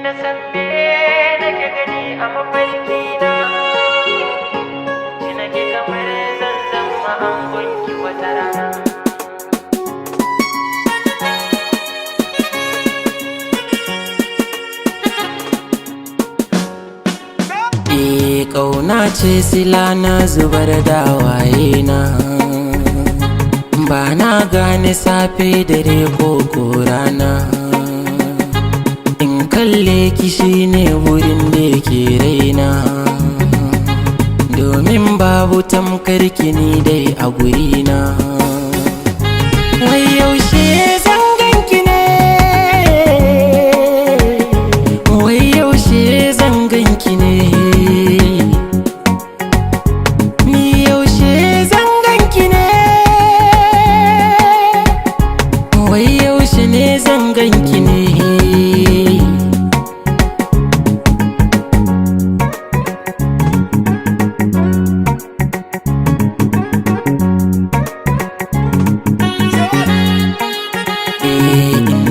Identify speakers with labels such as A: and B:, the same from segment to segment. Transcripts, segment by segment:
A: na san me nake gani a mafarki na, ji nake kamar zan zama angonki wata rana.
B: Ƙauna ce sila na zubar da waye na, ba na gane safe dare ko rana. In kalle ki shine wurin da ke raina, domin babu tamkar ki ni dai a gurina. Wai yaushe zan ganki ne, wai yaushe zan ganki ne, ni yaushe zan ganki ne, wai yaushe ne zan ganki ne.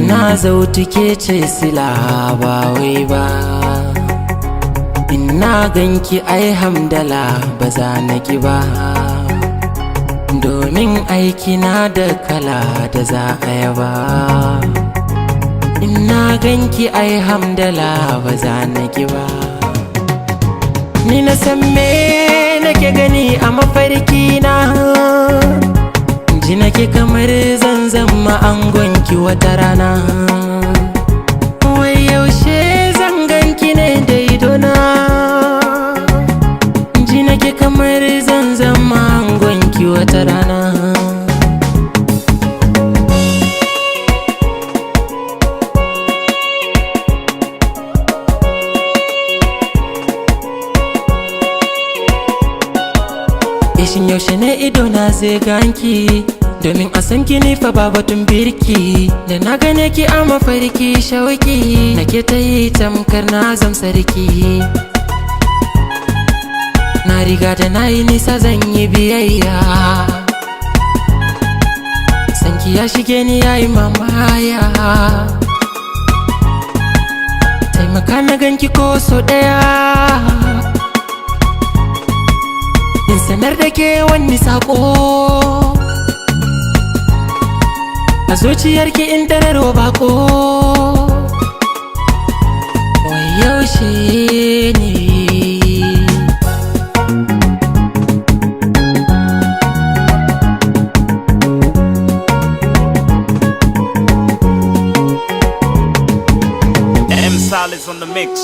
B: Na zautu ke ce sila ba wai ba, ina ganki ai hamdala ba za na ki ba, domin aiki na da kala da za a yaba. Ina ganki ai hamdala ba za na ki ba. Ni na san me nake gani a mafarki na, ji nake kamar zan zama angonki wata rana. Wai yaushe zan ganki ne da idona, ji nake kamar zan zama angonki wata rana. Shin yaushe ne idona zai ganki, domin a san ki ni fa ba batun birki. Da na gane ki a mafarki shauki nake ta yi tamkar na zam sarki. Na riga da na yi nisa zan yi biyayya, sanki ya shige ni ya yi mamaya. Taimaka na ganki ko so ɗaya, in sanar da ke wani sako a zuciyarki in tararo bako. Wai yaushe ne,
C: M Salis on the mix.